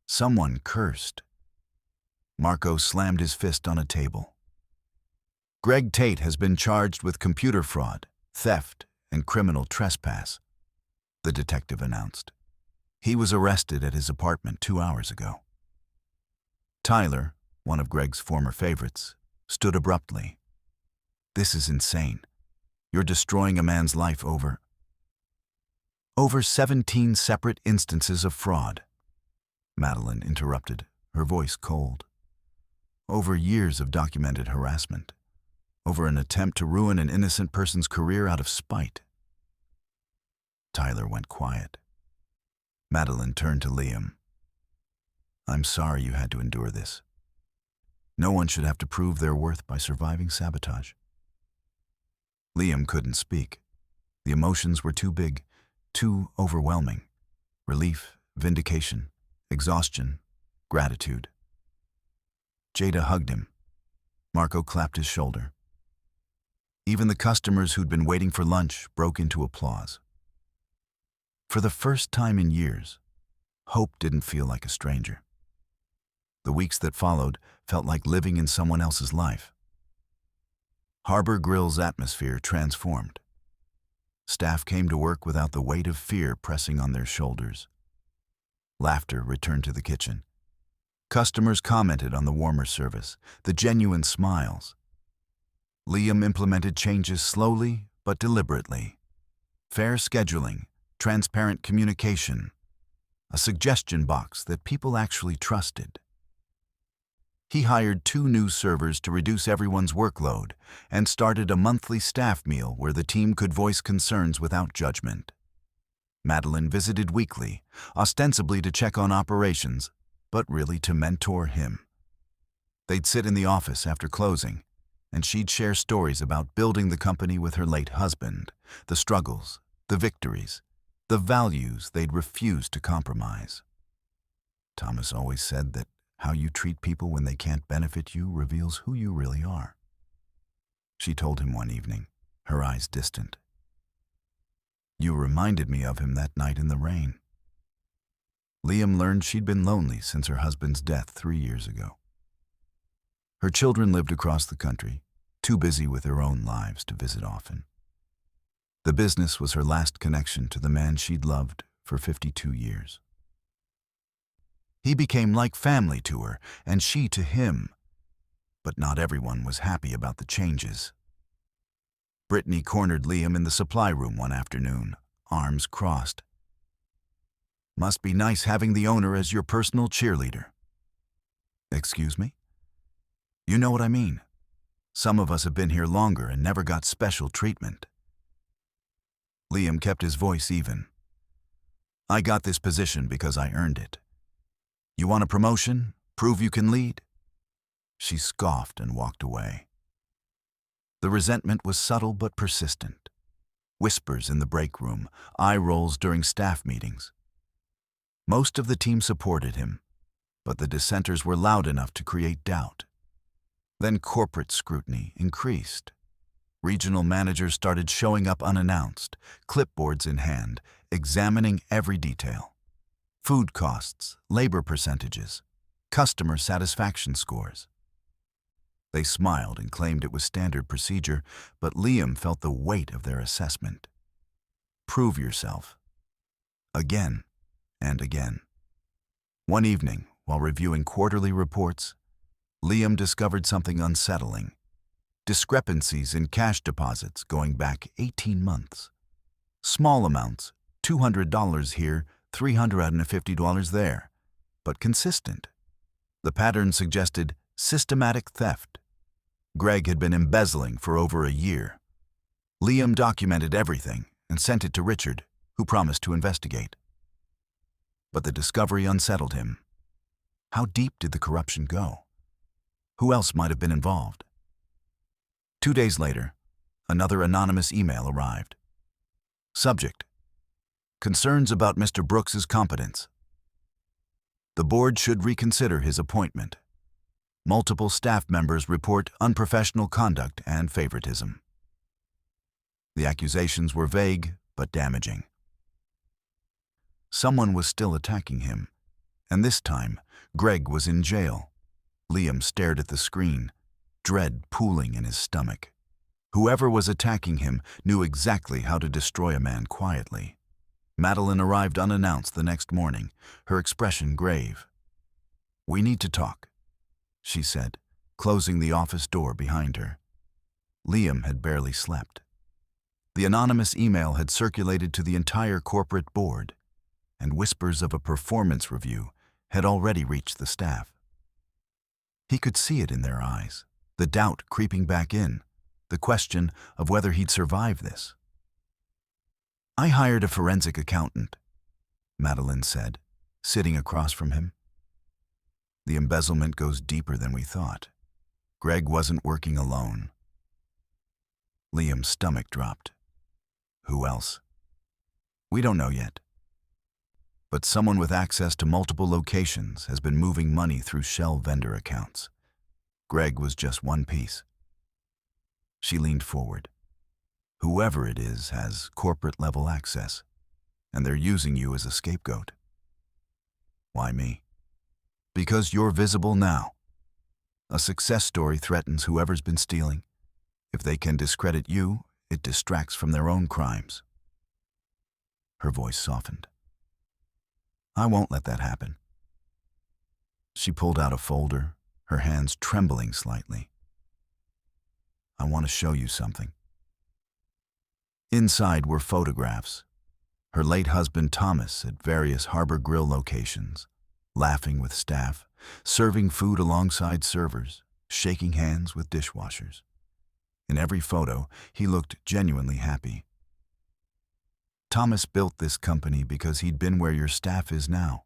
Someone cursed. Marco slammed his fist on a table. "Greg Tate has been charged with computer fraud, theft, and criminal trespass," the detective announced. "He was arrested at his apartment 2 hours ago." Tyler, one of Greg's former favorites, stood abruptly. "This is insane. You're destroying a man's life over 17 separate instances of fraud," Madilyn interrupted, her voice cold. "Over years of documented harassment. Over an attempt to ruin an innocent person's career out of spite." Tyler went quiet. Madilyn turned to Liam. "I'm sorry you had to endure this. No one should have to prove their worth by surviving sabotage." Liam couldn't speak. The emotions were too big, too overwhelming. Relief, vindication, exhaustion, gratitude. Jada hugged him. Marco clapped his shoulder. Even the customers who'd been waiting for lunch broke into applause. For the first time in years, hope didn't feel like a stranger. The weeks that followed felt like living in someone else's life. Harbor Grille's atmosphere transformed. Staff came to work without the weight of fear pressing on their shoulders. Laughter returned to the kitchen. Customers commented on the warmer service, the genuine smiles. Liam implemented changes slowly but deliberately. Fair scheduling, transparent communication, a suggestion box that people actually trusted. He hired 2 new servers to reduce everyone's workload and started a monthly staff meal where the team could voice concerns without judgment. Madilyn visited weekly, ostensibly to check on operations, but really to mentor him. They'd sit in the office after closing, and she'd share stories about building the company with her late husband, the struggles, the victories, the values they'd refused to compromise. Thomas always said that how you treat people when they can't benefit you reveals who you really are. She told him one evening, her eyes distant. You reminded me of him that night in the rain. Liam learned she'd been lonely since her husband's death 3 years ago. Her children lived across the country, too busy with their own lives to visit often. The business was her last connection to the man she'd loved for 52 years. He became like family to her, and she to him. But not everyone was happy about the changes. Brittany cornered Liam in the supply room one afternoon, arms crossed. Must be nice having the owner as your personal cheerleader. Excuse me? You know what I mean. Some of us have been here longer and never got special treatment. Liam kept his voice even. I got this position because I earned it. You want a promotion? Prove you can lead? She scoffed and walked away. The resentment was subtle but persistent. Whispers in the break room, eye rolls during staff meetings. Most of the team supported him, but the dissenters were loud enough to create doubt. Then corporate scrutiny increased. Regional managers started showing up unannounced, clipboards in hand, examining every detail. Food costs, labor percentages, customer satisfaction scores. They smiled and claimed it was standard procedure, but Liam felt the weight of their assessment. Prove yourself. Again and again. One evening, while reviewing quarterly reports, Liam discovered something unsettling. Discrepancies in cash deposits going back 18 months. Small amounts, $200 here, $350 there, but consistent. The pattern suggested systematic theft. Greg had been embezzling for over a year. Liam documented everything and sent it to Richard, who promised to investigate. But the discovery unsettled him. How deep did the corruption go? Who else might have been involved? 2 days later, another anonymous email arrived. Subject: Concerns about Mr. Brooks's competence. The board should reconsider his appointment. Multiple staff members report unprofessional conduct and favoritism. The accusations were vague but damaging. Someone was still attacking him, and this time, Greg was in jail. Liam stared at the screen, dread pooling in his stomach. Whoever was attacking him knew exactly how to destroy a man quietly. Madilyn arrived unannounced the next morning, her expression grave. We need to talk, she said, closing the office door behind her. Liam had barely slept. The anonymous email had circulated to the entire corporate board, and whispers of a performance review had already reached the staff. He could see it in their eyes, the doubt creeping back in, the question of whether he'd survive this. I hired a forensic accountant, Madilyn said, sitting across from him. The embezzlement goes deeper than we thought. Greg wasn't working alone. Liam's stomach dropped. Who else? We don't know yet. But someone with access to multiple locations has been moving money through shell vendor accounts. Greg was just one piece. She leaned forward. Whoever it is has corporate-level access, and they're using you as a scapegoat. Why me? Because you're visible now. A success story threatens whoever's been stealing. If they can discredit you, it distracts from their own crimes. Her voice softened. I won't let that happen. She pulled out a folder, her hands trembling slightly. I want to show you something. Inside were photographs. Her late husband Thomas at various Harbor Grille locations, laughing with staff, serving food alongside servers, shaking hands with dishwashers. In every photo, he looked genuinely happy. Thomas built this company because he'd been where your staff is now,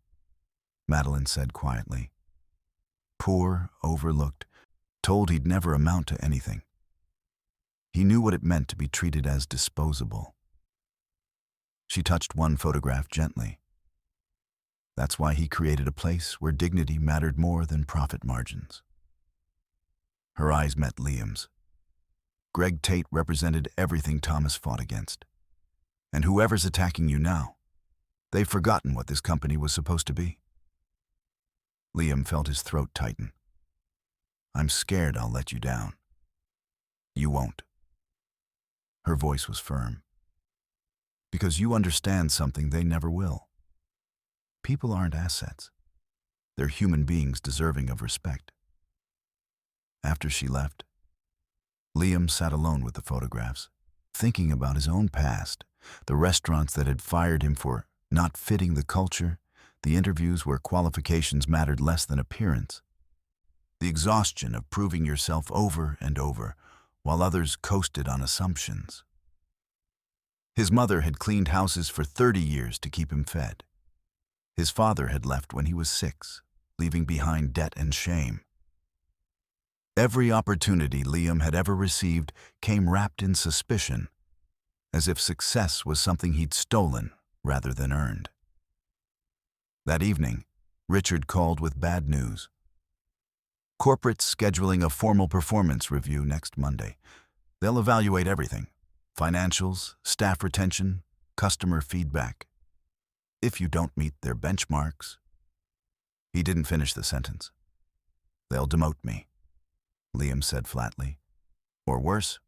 Madilyn said quietly. Poor, overlooked, told he'd never amount to anything. He knew what it meant to be treated as disposable. She touched one photograph gently. That's why he created a place where dignity mattered more than profit margins. Her eyes met Liam's. Greg Tate represented everything Thomas fought against. And whoever's attacking you now, they've forgotten what this company was supposed to be. Liam felt his throat tighten. I'm scared I'll let you down. You won't. Her voice was firm. Because you understand something they never will. People aren't assets. They're human beings deserving of respect. After she left, Liam sat alone with the photographs, thinking about his own past, the restaurants that had fired him for not fitting the culture, the interviews where qualifications mattered less than appearance, the exhaustion of proving yourself over and over while others coasted on assumptions. His mother had cleaned houses for 30 years to keep him fed. His father had left when he was 6, leaving behind debt and shame. Every opportunity Liam had ever received came wrapped in suspicion, as if success was something he'd stolen rather than earned. That evening, Richard called with bad news. Corporate's scheduling a formal performance review next Monday. They'll evaluate everything: financials, staff retention, customer feedback. If you don't meet their benchmarks. He didn't finish the sentence. They'll demote me, Liam said flatly. Or worse.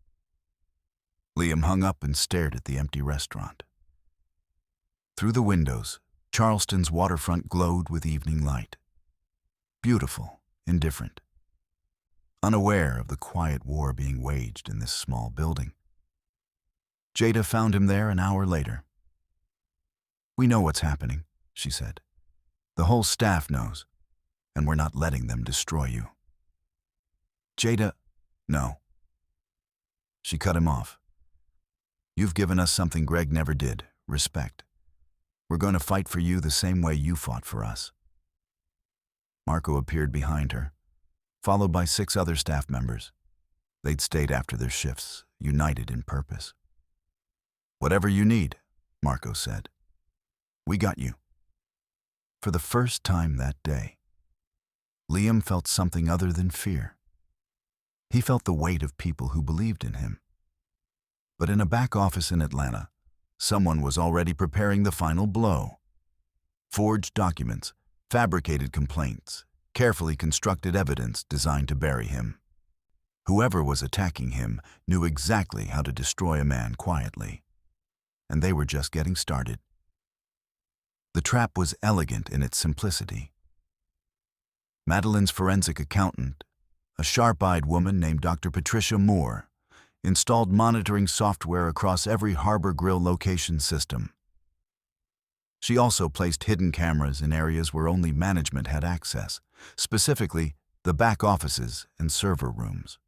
Liam hung up and stared at the empty restaurant. Through the windows, Charleston's waterfront glowed with evening light. Beautiful, indifferent. Unaware of the quiet war being waged in this small building. Jada found him there an hour later. We know what's happening, she said. The whole staff knows, and we're not letting them destroy you. Jada, no. She cut him off. You've given us something Greg never did, respect. We're going to fight for you the same way you fought for us. Marco appeared behind her, followed by 6 other staff members. They'd stayed after their shifts, united in purpose. Whatever you need, Marco said. We got you. For the first time that day, Liam felt something other than fear. He felt the weight of people who believed in him. But in a back office in Atlanta, someone was already preparing the final blow. Forged documents, fabricated complaints, carefully constructed evidence designed to bury him. Whoever was attacking him knew exactly how to destroy a man quietly. And they were just getting started. The trap was elegant in its simplicity. Madilyn's forensic accountant, a sharp-eyed woman named Dr. Patricia Moore, installed monitoring software across every Harbor Grille location system. She also placed hidden cameras in areas where only management had access, specifically the back offices and server rooms.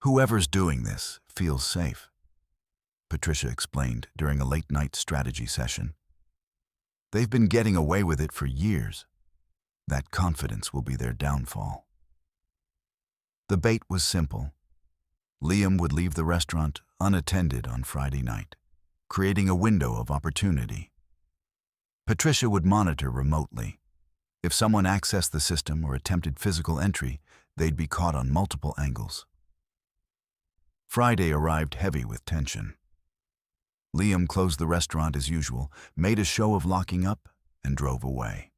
Whoever's doing this feels safe, Patricia explained during a late-night strategy session. They've been getting away with it for years. That confidence will be their downfall. The bait was simple. Liam would leave the restaurant unattended on Friday night, creating a window of opportunity. Patricia would monitor remotely. If someone accessed the system or attempted physical entry, they'd be caught on multiple angles. Friday arrived heavy with tension. Liam closed the restaurant as usual, made a show of locking up, and drove away.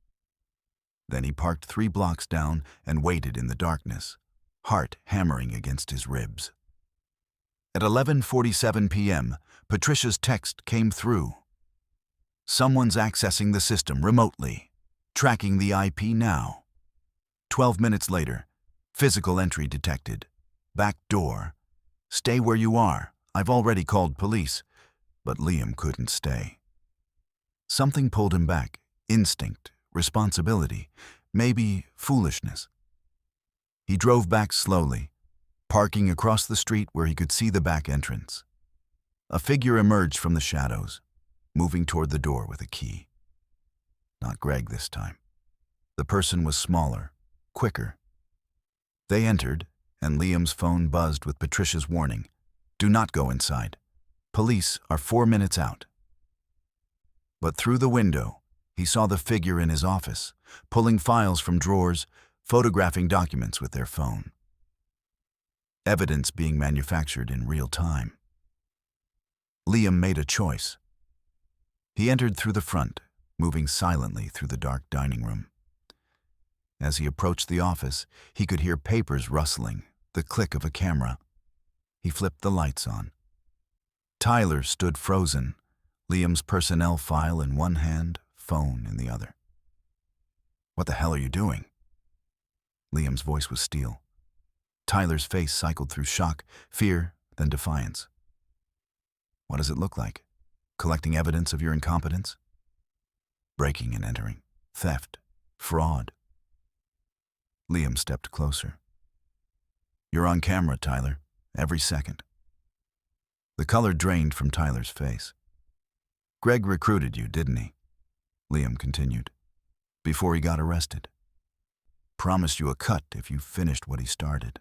Then he parked 3 blocks down and waited in the darkness, heart hammering against his ribs. At 11:47 p.m., Patricia's text came through. Someone's accessing the system remotely, tracking the IP now. 12 minutes later, physical entry detected. Back door. Stay where you are. I've already called police. But Liam couldn't stay. Something pulled him back. Instinct, responsibility, maybe foolishness. He drove back slowly, parking across the street where he could see the back entrance. A figure emerged from the shadows, moving toward the door with a key. Not Greg this time. The person was smaller, quicker. They entered, and Liam's phone buzzed with Patricia's warning. Do not go inside. Police are 4 minutes out. But through the window, he saw the figure in his office, pulling files from drawers, photographing documents with their phone. Evidence being manufactured in real time. Liam made a choice. He entered through the front, moving silently through the dark dining room. As he approached the office, he could hear papers rustling, the click of a camera. He flipped the lights on. Tyler stood frozen, Liam's personnel file in one hand, phone in the other. What the hell are you doing? Liam's voice was steel. Tyler's face cycled through shock, fear, then defiance. What does it look like? Collecting evidence of your incompetence? Breaking and entering. Theft. Fraud. Liam stepped closer. You're on camera, Tyler. Every second. The color drained from Tyler's face. Greg recruited you, didn't he? Liam continued. Before he got arrested. Promised you a cut if you finished what he started.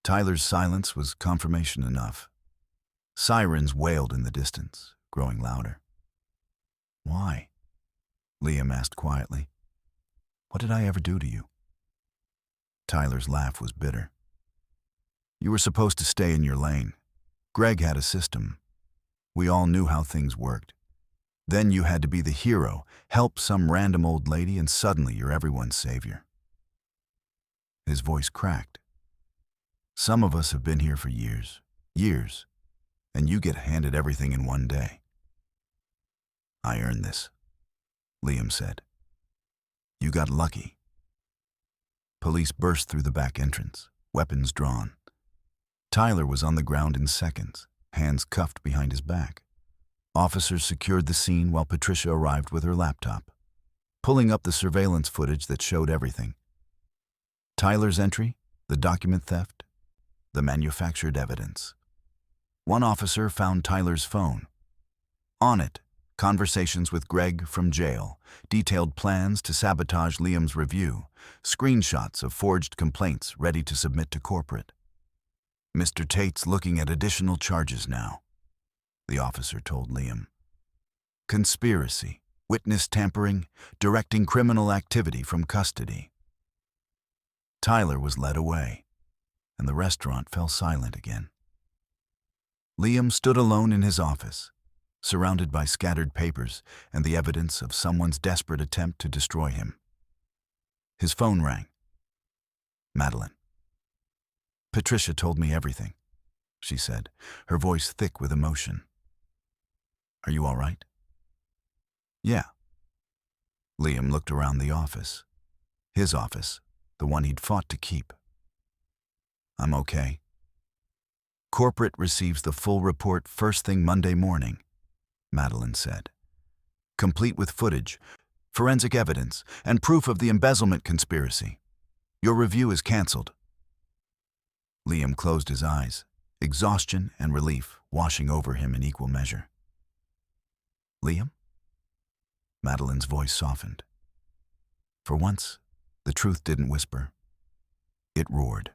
Tyler's silence was confirmation enough. Sirens wailed in the distance, growing louder. Why? Liam asked quietly. What did I ever do to you? Tyler's laugh was bitter. You were supposed to stay in your lane. Greg had a system. We all knew how things worked. Then you had to be the hero, help some random old lady, and suddenly you're everyone's savior. His voice cracked. Some of us have been here for years, and you get handed everything in one day. I earned this, Liam said. You got lucky. Police burst through the back entrance, weapons drawn. Tyler was on the ground in seconds, hands cuffed behind his back. Officers secured the scene while Patricia arrived with her laptop, pulling up the surveillance footage that showed everything. Tyler's entry, the document theft, the manufactured evidence. One officer found Tyler's phone. On it, conversations with Greg from jail, detailed plans to sabotage Liam's review, screenshots of forged complaints ready to submit to corporate. Mr. Tate's looking at additional charges now, the officer told Liam. Conspiracy, witness tampering, directing criminal activity from custody. Tyler was led away, and the restaurant fell silent again. Liam stood alone in his office, surrounded by scattered papers and the evidence of someone's desperate attempt to destroy him. His phone rang. Madilyn. Patricia told me everything, she said, her voice thick with emotion. Are you all right? Yeah. Liam looked around the office. His office, the one he'd fought to keep. I'm okay. Corporate receives the full report first thing Monday morning, Madilyn said. Complete with footage, forensic evidence, and proof of the embezzlement conspiracy. Your review is canceled. Liam closed his eyes, exhaustion and relief washing over him in equal measure. Liam? Madilyn's voice softened. For once, the truth didn't whisper. It roared.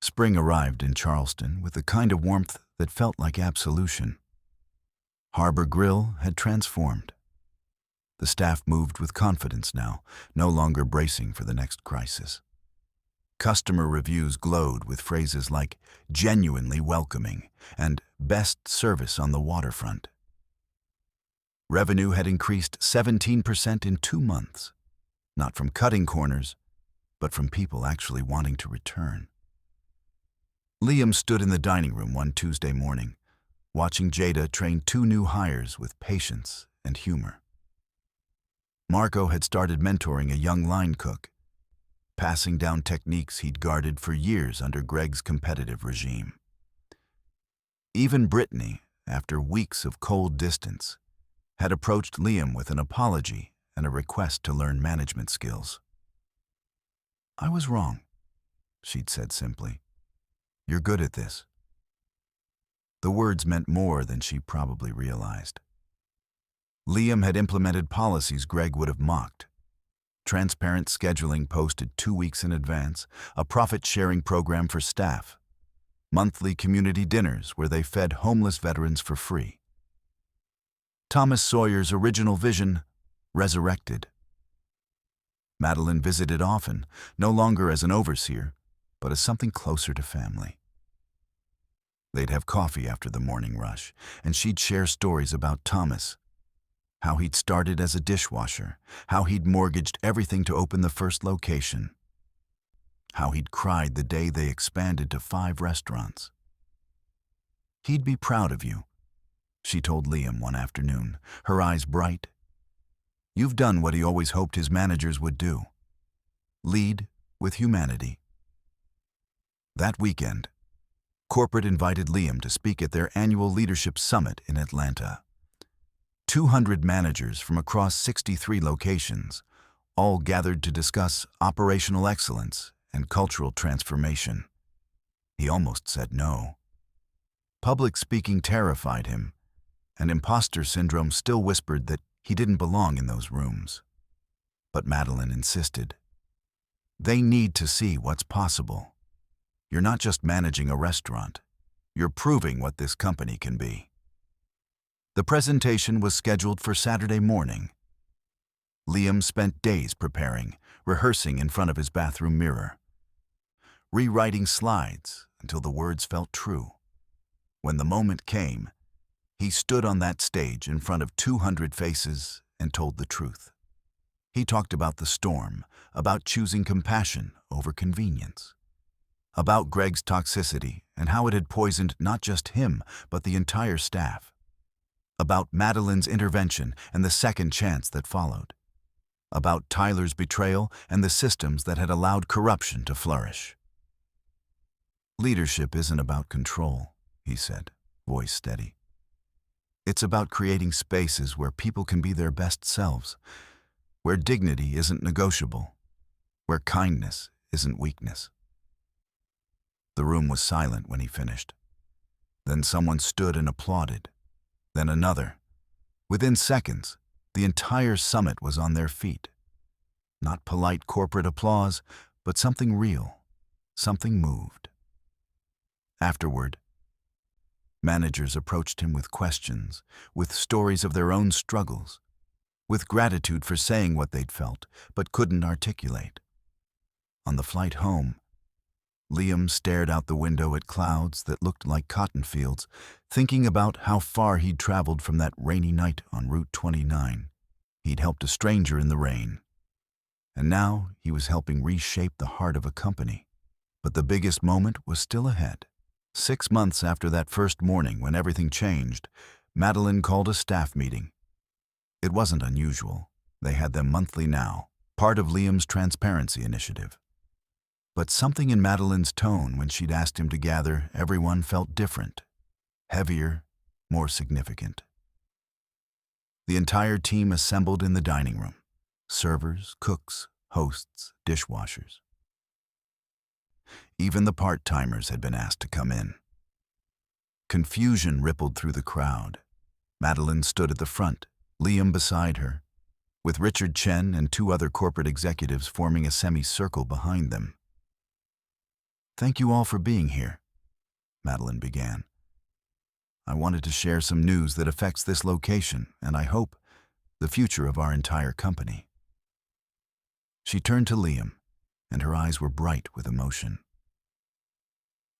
Spring arrived in Charleston with the kind of warmth that felt like absolution. Harbor Grille had transformed. The staff moved with confidence now, no longer bracing for the next crisis. Customer reviews glowed with phrases like genuinely welcoming and best service on the waterfront. Revenue had increased 17% in 2 months, not from cutting corners, but from people actually wanting to return. Liam stood in the dining room one Tuesday morning, watching Jada train 2 new hires with patience and humor. Marco had started mentoring a young line cook, passing down techniques he'd guarded for years under Greg's competitive regime. Even Brittany, after weeks of cold distance, had approached Liam with an apology and a request to learn management skills. I was wrong, she'd said simply. You're good at this. The words meant more than she probably realized. Liam had implemented policies Greg would have mocked. transparent scheduling posted 2 weeks in advance, a profit-sharing program for staff, monthly community dinners where they fed homeless veterans for free. Thomas Sawyer's original vision, resurrected. Madilyn visited often, no longer as an overseer, but as something closer to family. They'd have coffee after the morning rush, and she'd share stories about Thomas, how he'd started as a dishwasher, how he'd mortgaged everything to open the first location, how he'd cried the day they expanded to 5 restaurants. "He'd be proud of you," she told Liam one afternoon, her eyes bright. "You've done what he always hoped his managers would do. Lead with humanity." That weekend, corporate invited Liam to speak at their annual leadership summit in Atlanta. 200 managers from across 63 locations, all gathered to discuss operational excellence and cultural transformation. He almost said no. Public speaking terrified him, and imposter syndrome still whispered that he didn't belong in those rooms. But Madilyn insisted. "They need to see what's possible. You're not just managing a restaurant. You're proving what this company can be." The presentation was scheduled for Saturday morning. Liam spent days preparing, rehearsing in front of his bathroom mirror, rewriting slides until the words felt true. When the moment came, he stood on that stage in front of 200 faces and told the truth. He talked about the storm, about choosing compassion over convenience, about Greg's toxicity and how it had poisoned not just him, but the entire staff, about Madilyn's intervention and the second chance that followed, about Tyler's betrayal and the systems that had allowed corruption to flourish. "Leadership isn't about control," he said, voice steady. "It's about creating spaces where people can be their best selves, where dignity isn't negotiable, where kindness isn't weakness." The room was silent when he finished. Then someone stood and applauded, then another. Within seconds, the entire summit was on their feet. Not polite corporate applause, but something real, something moved. Afterward, managers approached him with questions, with stories of their own struggles, with gratitude for saying what they'd felt, but couldn't articulate. On the flight home, Liam stared out the window at clouds that looked like cotton fields, thinking about how far he'd traveled from that rainy night on Route 29. He'd helped a stranger in the rain, and now he was helping reshape the heart of a company. But the biggest moment was still ahead. 6 months after that first morning when everything changed, Madilyn called a staff meeting. It wasn't unusual. They had them monthly now, part of Liam's transparency initiative. But something in Madilyn's tone when she'd asked him to gather everyone felt different, heavier, more significant. The entire team assembled in the dining room. Servers, cooks, hosts, dishwashers. Even the part-timers had been asked to come in. Confusion rippled through the crowd. Madilyn stood at the front, Liam beside her, with Richard Chen and 2 other corporate executives forming a semicircle behind them. "Thank you all for being here," Madilyn began. "I wanted to share some news that affects this location, and I hope the future of our entire company." She turned to Liam, and her eyes were bright with emotion.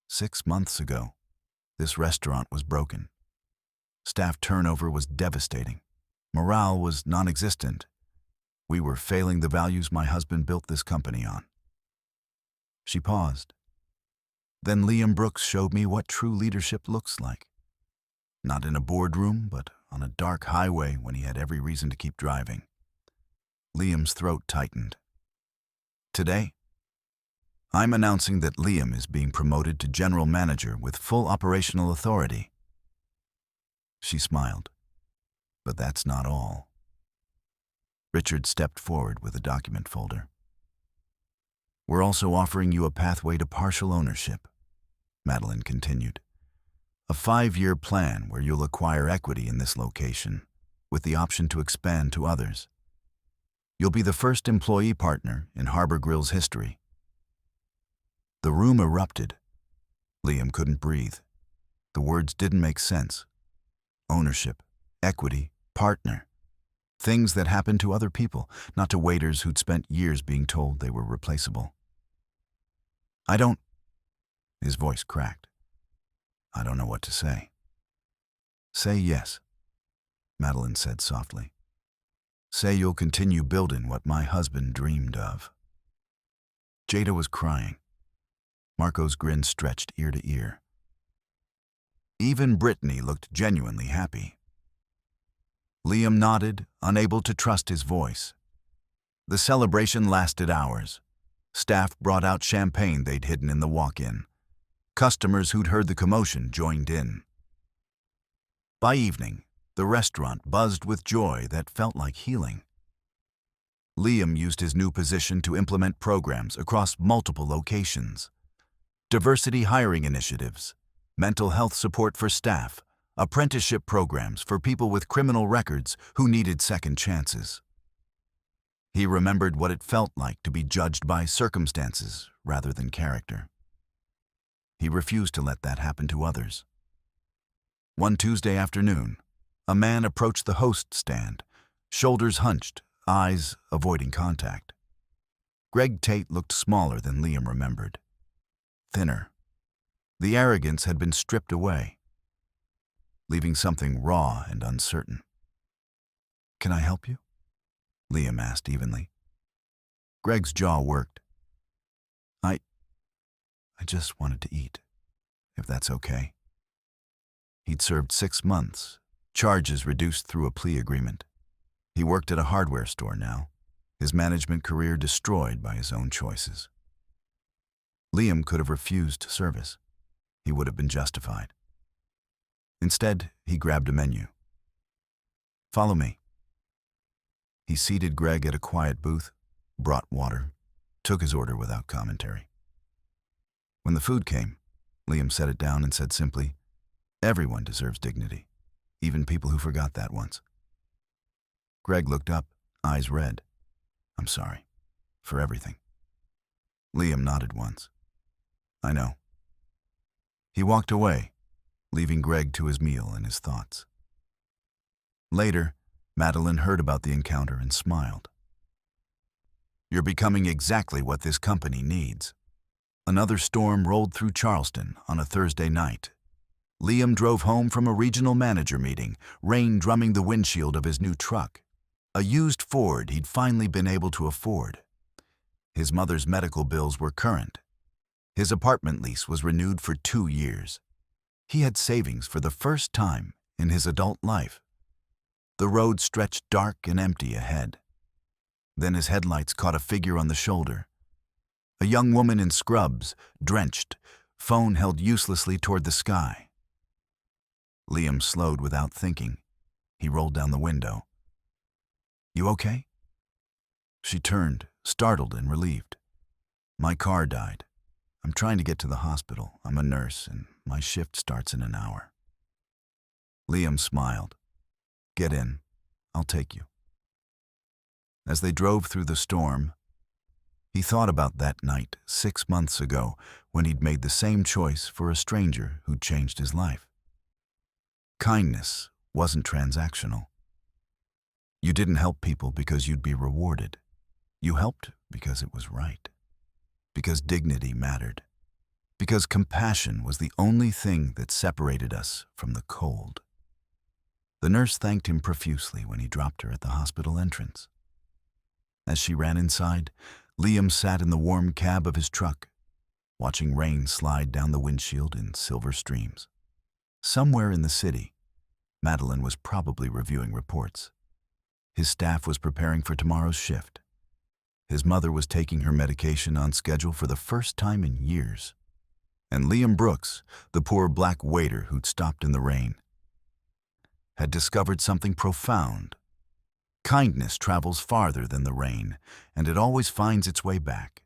6 months ago, this restaurant was broken. Staff turnover was devastating. Morale was non-existent. We were failing the values my husband built this company on. She paused. Then Liam Brooks showed me what true leadership looks like. Not in a boardroom, but on a dark highway when he had every reason to keep driving. Liam's throat tightened. "Today, I'm announcing that Liam is being promoted to general manager with full operational authority." She smiled. "But that's not all." Richard stepped forward with a document folder. "We're also offering you a pathway to partial ownership," Madilyn continued. "A 5-year plan where you'll acquire equity in this location, with the option to expand to others. You'll be the first employee partner in Harbor Grille's history." The room erupted. Liam couldn't breathe. The words didn't make sense. Ownership, equity, partner. Things that happened to other people, not to waiters who'd spent years being told they were replaceable. "I don't—" His voice cracked. "I don't know what to say." "Say yes," Madilyn said softly. "Say you'll continue building what my husband dreamed of." Jada was crying. Marco's grin stretched ear to ear. Even Brittany looked genuinely happy. Liam nodded, unable to trust his voice. The celebration lasted hours. Staff brought out champagne they'd hidden in the walk-in. Customers who'd heard the commotion joined in. By evening, the restaurant buzzed with joy that felt like healing. Liam used his new position to implement programs across multiple locations. Diversity hiring initiatives, mental health support for staff, apprenticeship programs for people with criminal records who needed second chances. He remembered what it felt like to be judged by circumstances rather than character. He refused to let that happen to others. One Tuesday afternoon, a man approached the host stand, shoulders hunched, eyes avoiding contact. Greg Tate looked smaller than Liam remembered. Thinner. The arrogance had been stripped away, leaving something raw and uncertain. "Can I help you?" Liam asked evenly. Greg's jaw worked. I just wanted to eat, if that's okay." He'd served 6 months, charges reduced through a plea agreement. He worked at a hardware store now, his management career destroyed by his own choices. Liam could have refused service. He would have been justified. Instead, he grabbed a menu. "Follow me." He seated Greg at a quiet booth, brought water, took his order without commentary. When the food came, Liam set it down and said simply, "Everyone deserves dignity, even people who forgot that once." Greg looked up, eyes red. "I'm sorry. For everything." Liam nodded once. "I know." He walked away, leaving Greg to his meal and his thoughts. Later, Madilyn heard about the encounter and smiled. "You're becoming exactly what this company needs." Another storm rolled through Charleston on a Thursday night. Liam drove home from a regional manager meeting, rain drumming the windshield of his new truck, a used Ford he'd finally been able to afford. His mother's medical bills were current. His apartment lease was renewed for 2 years. He had savings for the first time in his adult life. The road stretched dark and empty ahead. Then his headlights caught a figure on the shoulder. A young woman in scrubs, drenched, phone held uselessly toward the sky. Liam slowed without thinking. He rolled down the window. "You okay?" She turned, startled and relieved. "My car died. I'm trying to get to the hospital. I'm a nurse, and my shift starts in an hour." Liam smiled. "Get in. I'll take you." As they drove through the storm, he thought about that night 6 months ago when he'd made the same choice for a stranger who'd changed his life. Kindness wasn't transactional. You didn't help people because you'd be rewarded. You helped because it was right. Because dignity mattered. Because compassion was the only thing that separated us from the cold. The nurse thanked him profusely when he dropped her at the hospital entrance. As she ran inside, Liam sat in the warm cab of his truck, watching rain slide down the windshield in silver streams. Somewhere in the city, Madilyn was probably reviewing reports. His staff was preparing for tomorrow's shift. His mother was taking her medication on schedule for the first time in years. And Liam Brooks, the poor black waiter who'd stopped in the rain, had discovered something profound. Kindness travels farther than the rain, and it always finds its way back.